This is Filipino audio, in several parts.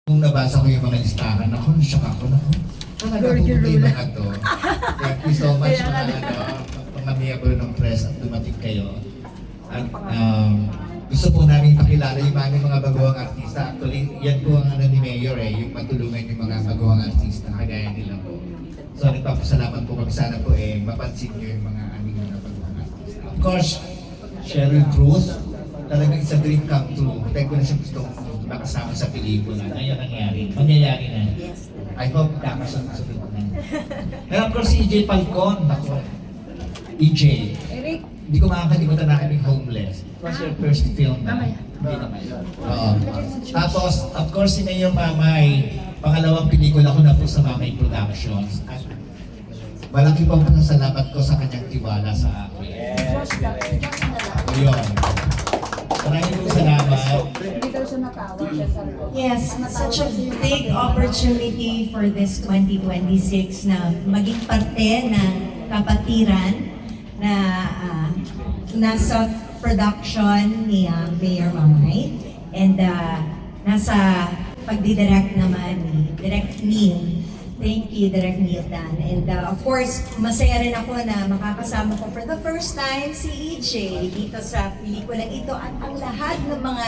Nung nabasa ko yung mga listahan, ako, shock ako na. Talaga pumunta yung mga to. Thank you so much mga miyembro ng press at dumating kayo. At gusto po namin pakilala yung mga baguhang artista. Actually, yan po ang ni Mayor yung matulungan yung mga baguhang artista, kagaya nila po. So, nagpapasalamat po kami. Sana po mapansin nyo yung mga aming mga baguhang artista. Of course, Sheryl Cruz, talagang isa dream come true. Tayo ko na siya gustong makasama sa pelikula. Ngayon nangyari. Mangyayari na. I hope kakasama sa pelikula. Pero of course, si EJ Falcon. Ako, EJ. Eric. Hindi ko makakalimutan na kaming Homeless. It was your first film na. Hindi naman. Oo. Tapos, of course, si Mayor Mamay. Pangalawang pelikula ko na po sa Mamay Productions. At malaki pang pasasalamat ko sa kanyang tiwala sa akin. Ayun. Maraming po salamat. Yes, such a big opportunity for this 2026 na maging parte ng kapatiran na nasa production ni Mayor Mamay and nasa pagdidirect naman ni Direct Neil. Thank you, Direct Neil Dan. And of course, masaya rin ako na makakasama ko for the first time si EJ dito sa pelikulang ito at ang lahat ng mga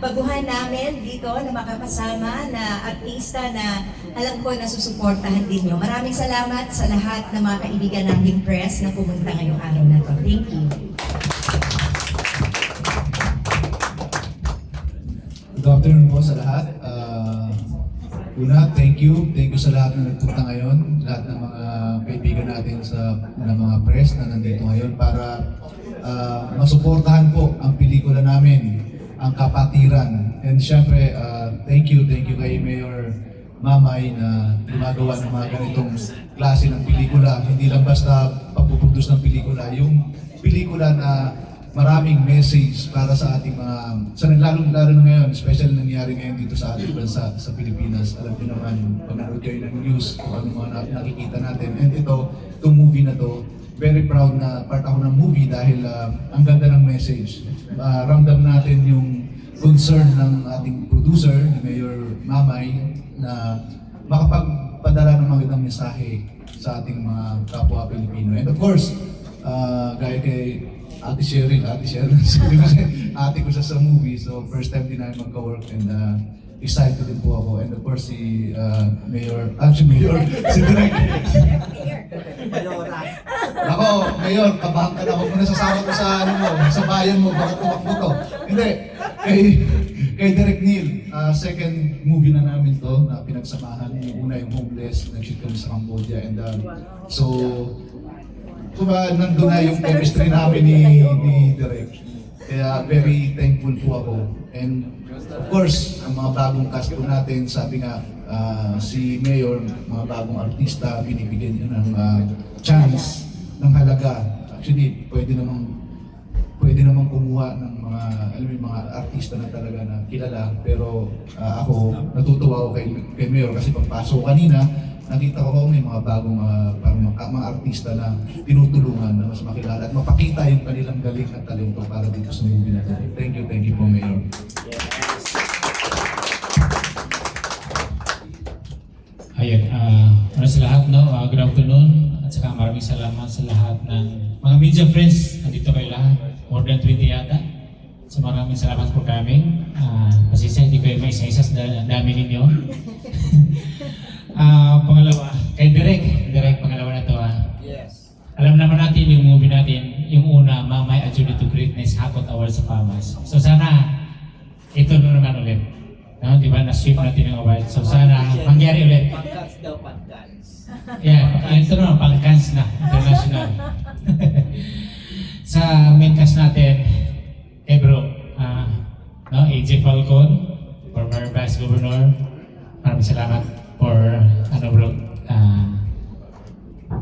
baguhan namin dito na makakasama na artista na alam ko na susuportahan din nyo. Maraming salamat sa lahat ng mga kaibigan nating press na pumunta ngayong araw na to. Thank you. Good afternoon po sa lahat. Una, thank you. Thank you sa lahat na nagpunta ngayon, lahat ng mga kaibigan natin sa mga press na nandito ngayon para masuportahan po ang pelikula namin, ang Kapatiran. And syempre, thank you kay Mayor Mamay na gumagawa ng mga ganitong klase ng pelikula. Hindi lang basta pagpuproduce ng pelikula, yung pelikula na maraming message para sa ating mga, lalo na ngayon, especially nangyari ngayon dito sa ating bansa, sa Pilipinas. Alam niyo naman, pag nanood kayo ng news, kung ano mga nakikita natin. And itong movie na to, very proud na part ako ng movie dahil ang ganda ng message. Ramdam natin yung concern ng ating producer, ni Mayor Mamay, na makapagpadala ng magandang mensahe sa ating mga kapwa Pilipino. And of course, gaya kay Ate Sheryl, ate ko siya sa movie, so first time din namin magka-work and excited din po ako. And of course si Mayor, si Direk. Ako, Mayor, kabahan ka na, huwag mo nasasama ko sa sa bayan mo, baka tumakbo to. Hindi, kay Direk Neil, second movie na namin to na pinagsamahan. Yung una yung Homeless, nag-shoot kami sa Cambodia and so nandun na yung chemistry namin ni Direk. Kaya very thankful po ako. And of course, ang mga bagong cast po natin, sabi nga, si Mayor, mga bagong artista, binibigyan niyo ng chance, ng halaga. Actually, pwede namang kumuha ng mga artista na talaga na kilala. Pero ako, natutuwa ako kay Mayor kasi pagpasok kanina, nakita ko may mga bagong mga artista na tinutulungan na mas makilala at mapakita yung kanilang galing at talento para dito sa movie na ito. Thank you po, Mayor. Ayun, sa lahat, good afternoon at saka maraming salamat sa lahat ng mga media friends. Nandito kayo lahat, more than 20 yata. So maraming salamat po kami. Pasisya, hindi kayo may isa-isa sa dami ninyo. Pangalawa, kay Direk, pangalawa na to. Yes. Alam naman natin yung movie natin, yung una, Mamay A Journey to Greatness, Hakot Awards sa FAMAS. So sana, ito na naman ulit. No, di ba, na-sweep natin yung award. So sana, mangyari ulit. Pangkans daw, pangkans. Yeah, ito naman, pangkans na, international. Sa main cast natin, bro, AJ Falcon, former Vice Governor, maraming salamat for, bro,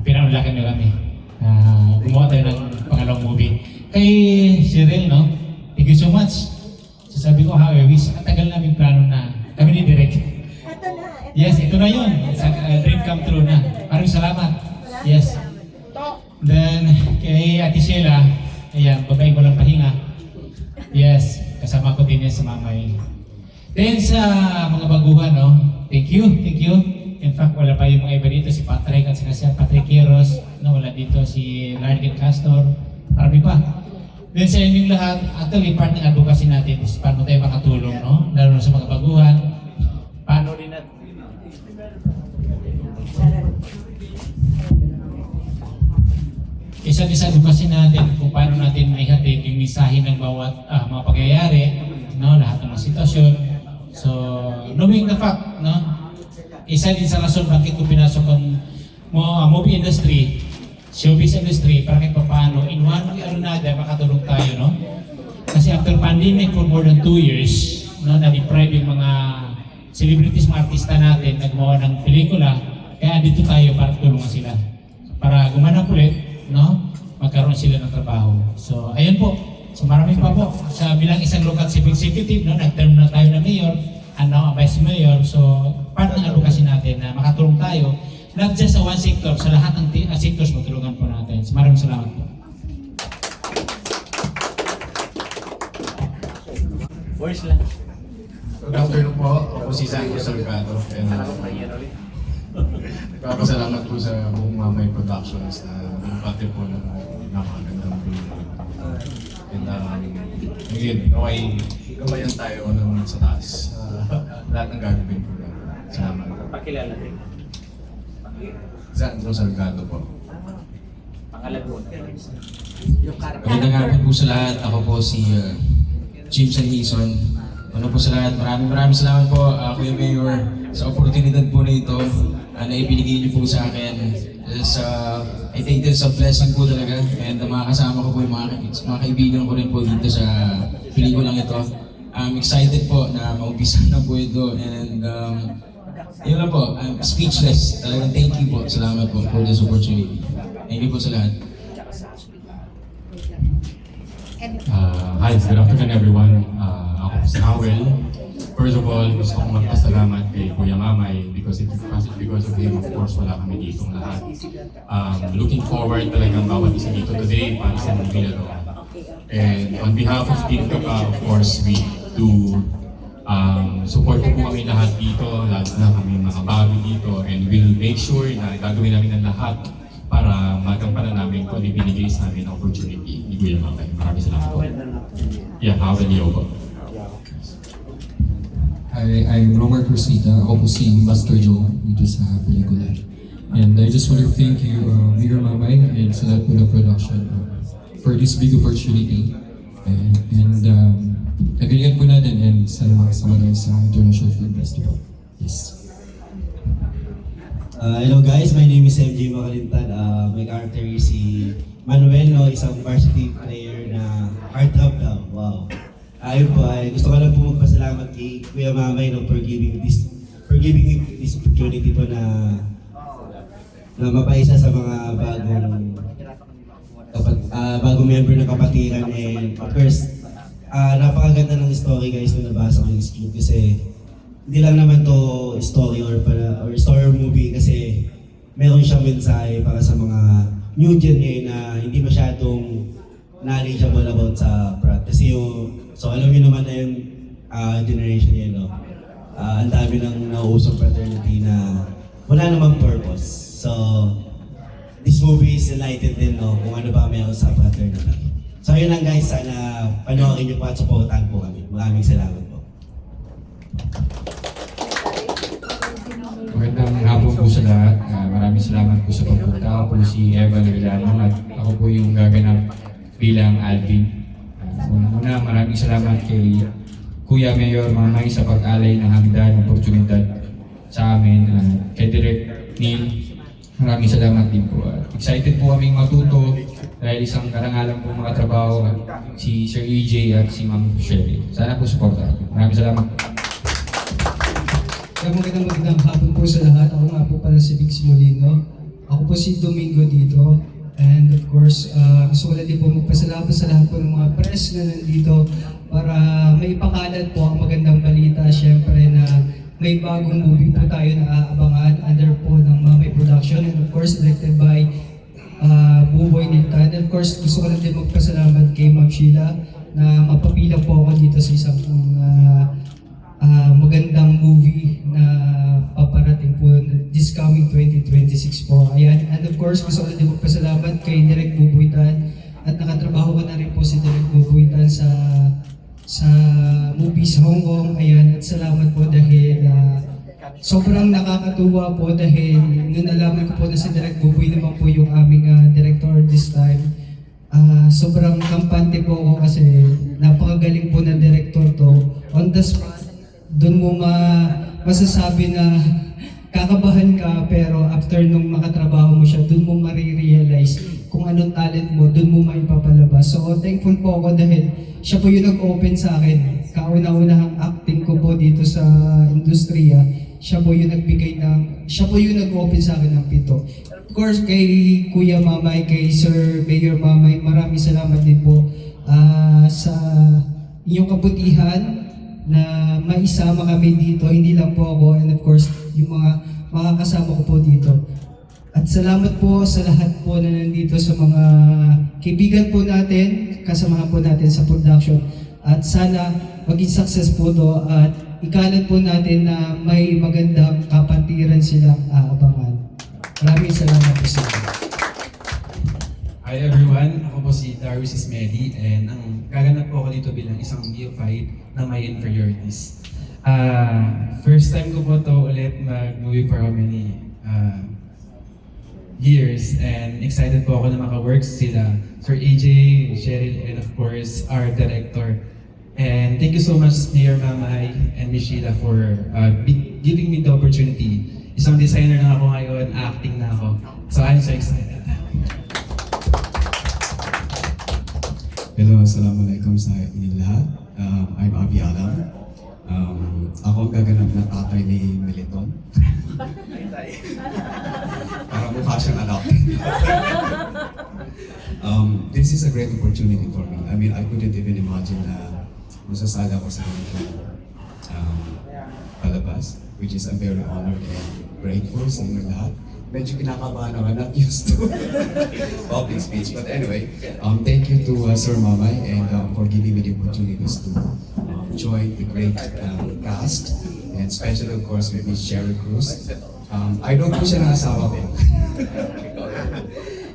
pinaunlakan nyo kami. Gumawa tayo ng pangalawang movie. Kay Sheryl, thank you so much. So sabi ko, wish, tagal namin plano na kami ni Direk. Ito na. Yes, ito na yun. Dream come true na. Maraming salamat. Yes. Then, kay Ate Sheila, ayan, babaeng walang pahinga. Yes, kasama ko din yan sa Mamay. Then sa mga baguhan, no? Thank you. In fact, wala pa yung mga iba dito, si Patrick at saka si Patrick Quiros, no? Wala dito si Larkin Castor, marami pa. Then sa inyong lahat, actually part ng advocacy natin is paano tayo makatulong, no? Lalo na sa mga baguhan. Paano din natin? Isa din sa advocacy natin kung paano natin maihatid yung mensahe ng bawat mga pangyayari, no? Lahat ng mga sitwasyon. So, knowing the fact, no? Isa din sa rason bakit ko pinasok ang movie industry, showbiz industry, para kahit paano, in one way or another, makatulong tayo, no? Kasi after pandemic for more than 2 years, no, na-deprive yung mga celebrities, mga artista natin, nagmawa ng pelikula, kaya dito tayo para tulungan sila. Para gumanap ulit, no? Magkaroon sila ng trabaho. So, ayun po. So, marami pa po. Sa bilang isang local chief executive, no, nag-term na tayo na mayor, and now a vice mayor. So, part ng advocacy natin na makatulong tayo, not just sa one sector, sa lahat ng sectors matulungan po natin. So, maraming salamat po. Voice lang. Good afternoon po. Ako si Sanjo Salgado. And nagpapasalamat po sa buong Mamay Productions na pati po ng napakagandang film. And again, okay, gabayan tayo ng sa taas. Lahat ng gagawin po na. Salamat. Pakilala din. Sanjo Salgado po. Pangalago. Magandang hapon po sa lahat. Ako po si Jim Sanhison. Ano po sa lahat, maraming salamat po, Kuya Mayor, sa oportunidad po na ito na ibinigay niyo po sa akin. I think it's a blessing po talaga. And mga kasama ko po yung mga kaibigan ko rin po dito sa pelikulang ito. I'm excited po na maumpisa na po ito. And yun lang po, I'm speechless. Talagang thank you po. Salamat po for this opportunity. Thank you po sa lahat. Hi, good afternoon everyone. Ako si Howell. First of all, gusto kong magpasalamat kay Kuya Mamay because of him, of course, wala kami dito lahat. Looking forward talagang bawat isa dito today para sa movie na to. And on behalf of Team Kapa, of course, we do support po kami lahat dito, lahat na kami mga bago dito, and we'll make sure na gagawin namin ang lahat para magampanan namin kung ibinigay sa amin ang opportunity ni Kuya Mamay. Maraming salamat po. Yeah, Howell Yogo. I'm Romar Cruzita. Ako po si Master Joe dito sa pelikula. And I just want to thank you, Mayor Mamay and sa lahat po ng production for this big opportunity. And nagalingan po natin and sana makasama tayo sa International Film Festival. Yes. Hello guys, my name is MJ Makalintan. My character is si Manuel, no, isang varsity player na heartthrob daw. Wow. Ayun po, gusto ko lang po magpasalamat kay Kuya Mamay, no, for giving me this opportunity po na mapaisa sa mga bagong member ng kapatiran. And of course, napakaganda ng story guys nung nabasa ko yung script kasi hindi lang naman to story or story movie kasi meron siyang mensahe para sa mga new gen ngayon na hindi masyadong knowledgeable about sa prat. Kasi so alam niyo naman na yung generation ngayon, no? Ang dami ng nauusong fraternity na wala namang purpose. So this movie is enlightened din, no, kung ano ba meron sa fraternity. So yun lang guys, sana panoorin niyo po at supportahan po kami. Maraming salamat po. Magandang hapon po sa lahat. Maraming salamat po sa pagpunta. Ako po si Evan Villano at ako po yung gaganap bilang Alvin. Una, maraming salamat kay Kuya Mayor Mamay sa pag-alay ng hagdan, oportunidad sa amin. Kay Direk Neil, maraming salamat din po. Excited po kaming matuto dahil isang karangalan po mga trabaho si Sir EJ at si Ma'am Sherry. Sana po supportan. Maraming salamat. Magandang hapon po sa lahat. Ako nga po pala si Vic Molino. Ako po si Domingo dito. And of course, gusto ko lang din po magpasalamat sa lahat po ng mga press na nandito para may pakalat po ang magandang balita. Siyempre na may bagong movie po tayo na aabangan under po ng Mamay Production. And of course, directed by Buboy Niltan. And of course, gusto ko lang din magpasalamat kay Ma'am Sheila na mapapila po ako dito sa isang magandang movie course, gusto ko na din magpasalamat kay Direk Bubuitan at nakatrabaho ko na rin po si Direk Bubuitan sa movies Hong Kong. Ayan, at salamat po dahil sobrang nakakatuwa po dahil nung nalaman ko po na si Direk Buboy naman po yung aming director this time, sobrang kampante po ako kasi napakagaling po ng director to. On the spot, doon mo masasabi na kakabahan ka, pero after nung makatrabaho mo siya, doon mo marirealize kung anong talent mo, doon mo maipapalabas. So thankful po ako dahil siya po yung nag-open sa akin. Kauna-unahang acting ko po dito sa industriya, siya po yung nag-open sa akin ng pinto. Of course, kay Kuya Mamay, kay Sir Mayor Mamay, maraming salamat din po sa inyong kabutihan na maisama kami dito, hindi lang po ako, and of course, yung mga kasama ko po dito. At salamat po sa lahat po na nandito, sa mga kaibigan po natin, kasamahan po natin sa production. At sana maging success po to at ikalat po natin na may magandang kapatiran silang aabangan. Maraming salamat po sa inyo. Hi everyone, ako po si Darwis Ismedi and ang gaganap po ako dito bilang isang neophyte na may inferiorities. First time ko po to ulit mag-movie for how many years, and excited po ako na maka-work sila Sir AJ, Cheryl, and of course our director. And thank you so much Mayor Mamay and Miss Sheila for giving me the opportunity. Isang designer na ako ngayon, acting na ako. So I'm so excited. Hello, assalamualaikum sa inyo lahat. I'm Abi Alam. Ako ang gaganap na tatay ni Meliton. Para mukha siyang anak. This is a great opportunity for me. I mean, I couldn't even imagine na masasala ko sa palabas, which is I'm very honored and grateful sa inyo lahat. Medyo kinakabahan ako, not used to public speech. But anyway, thank you to Sir Mamay and for giving me the opportunities to join the great cast, and especially of course with Miss Cheryl Cruz. I don't po siya ng asawa ko.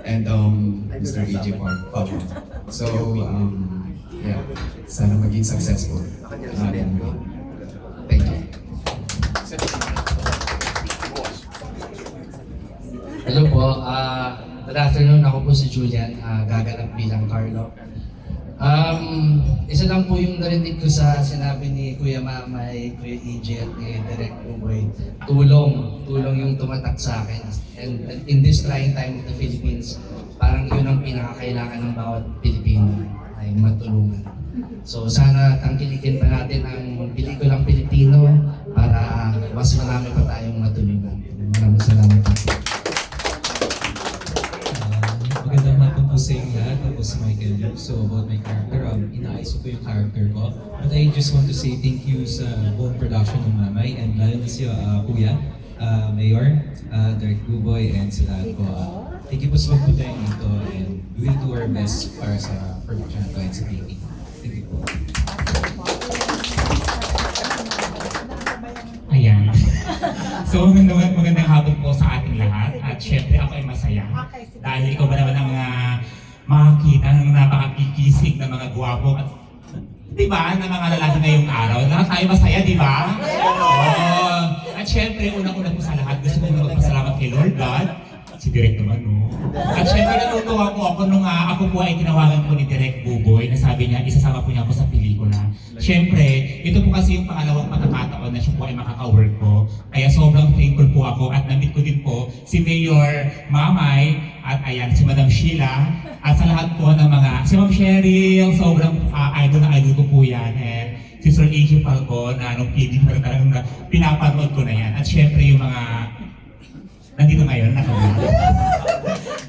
And Mr. E.J. Pablo. So, yeah, sana maging successful. Thank you. Hello po, good afternoon. Ako po si Julian, gaganap bilang Carlo. Isa lang po yung narinig ko sa sinabi ni Kuya Mamay, Kuya EJ at ni Direk Buboy. Tulong yung tumatak sa akin. And in this trying time of the Philippines, parang yun ang pinakakailangan ng bawat Pilipino, ay matulungan. So sana tangkilikin pa natin ang pelikulang Pilipino para mas marami pa tayong matulungan. Maraming salamat po. Magandang hapon po sa inyo lahat. Ako si Michael Yu. So about my character, inaayos ko yung character ko. But I just want to say thank you sa buong production ng Mamay and lalo na si Kuya, Mayor, Direk Buboy, and sa lahat po. Thank you po sa pagpunta dito and we will do our best para sa production na and sa taping. Thank you po. Ayan. So magandang hapon po sa ating lahat at syempre ako ay masaya dahil ikaw ba naman ang makakita ng napakakikisig na mga gwapo at di ba, na mga lalaki ngayong araw. Lahat tayo masaya, di ba? Oo. At syempre, unang-una po sa lahat, gusto ko magpasalamat kay Lord God, si Direk naman, no? At syempre, natutuwa po ako nung ako po ay tinawagan po ni Direk Buboy na sabi niya, isasama po niya ako sa pelikula. Syempre, ito po kasi yung pangalawang pagkakataon na siya po ay makaka-work ko. Kaya sobrang thankful po ako at na-meet ko din po si Mayor Mamay at ayan, si Madam Sheila at sa lahat po ng mga, si Ma'am Cheryl, sobrang idol na idol ko po yan. And si Sir AJ Falcon na nung PD pa rin talagang pinapanood ko na yan. At syempre yung mga nandito ngayon, nakawala.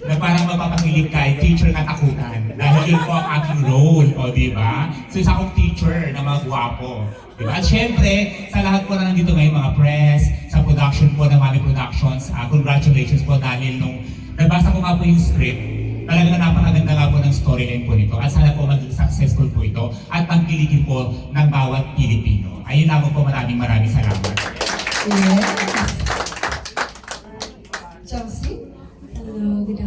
Na parang mapapakilig kay teacher katakutan. Dahil yun po ang aking role, o diba? So isa akong teacher na mga gwapo. Diba? At syempre, sa lahat po na nandito ngayon, mga press, sa production po ng Mami Productions, congratulations po dahil nung nabasa ko nga po yung script, talagang napakaganda nga po ng storyline po nito. At sana po maging successful po ito at pagkiligin po ng bawat Pilipino. Ayun lang po, maraming salamat. Yes. Chelsea, hello, good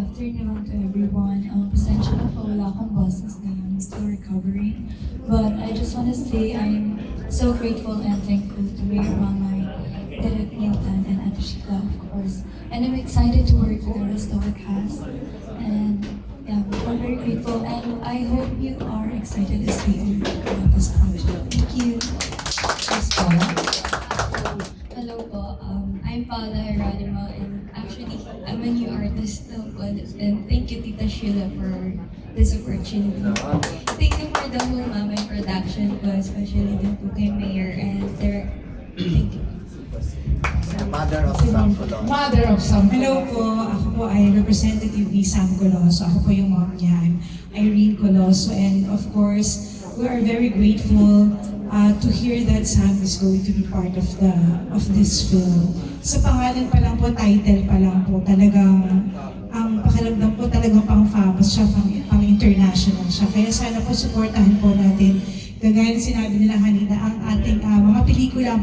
And I'm excited to work with the rest of the cast. And yeah, we're very grateful. And I hope you are excited as we are about this project. Thank you. Hello po. I'm Paula Heronimo, and actually, I'm a new artist now po. And thank you, Tita Sheila, for this opportunity. Thank you for the whole Mamay production po, especially din po kay Mayor and Derek. Thank you. Mother of Sam. Hello po, ako po ay representative ni Sam Coloso. Ako po yung mom niya. I'm Irene Coloso, and of course, we are very grateful to hear that Sam is going to be part of this film. Sa pangalan pa lang po, title pa lang po, talagang ang pakiramdam po talagang pang-famous siya, pang-international siya. Kaya sana po supportahan po natin. Kagaya ng sinabi nila kanina, ang ating mga pelikulang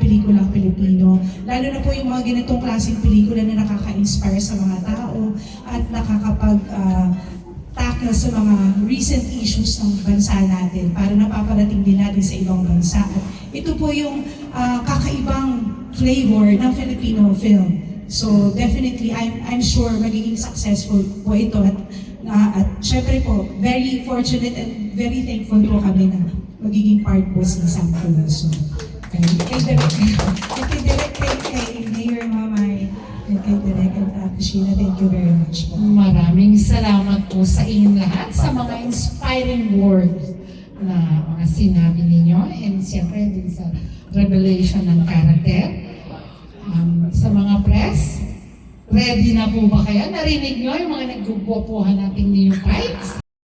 Pilipino, lalo na po yung mga ganitong klaseng pelikula na nakaka-inspire sa mga tao at nakakapag-tackle sa mga recent issues ng bansa natin para napaparating din natin sa ibang bansa. At ito po yung kakaibang flavor ng Filipino film. So definitely, I'm sure magiging successful po ito at syempre po, very fortunate and very thankful po kami na magiging part po si Sam Coloso. Kay Direk, kay Mayor Mamay, and kay Direk and Ate Sheila, thank you very much po. Maraming salamat po sa inyong lahat sa mga inspiring words na mga sinabi ninyo, and siyempre din sa revelation ng character. Sa mga press, ready na po ba kayo? Narinig nyo yung mga nagguguwapuhan nating new fights?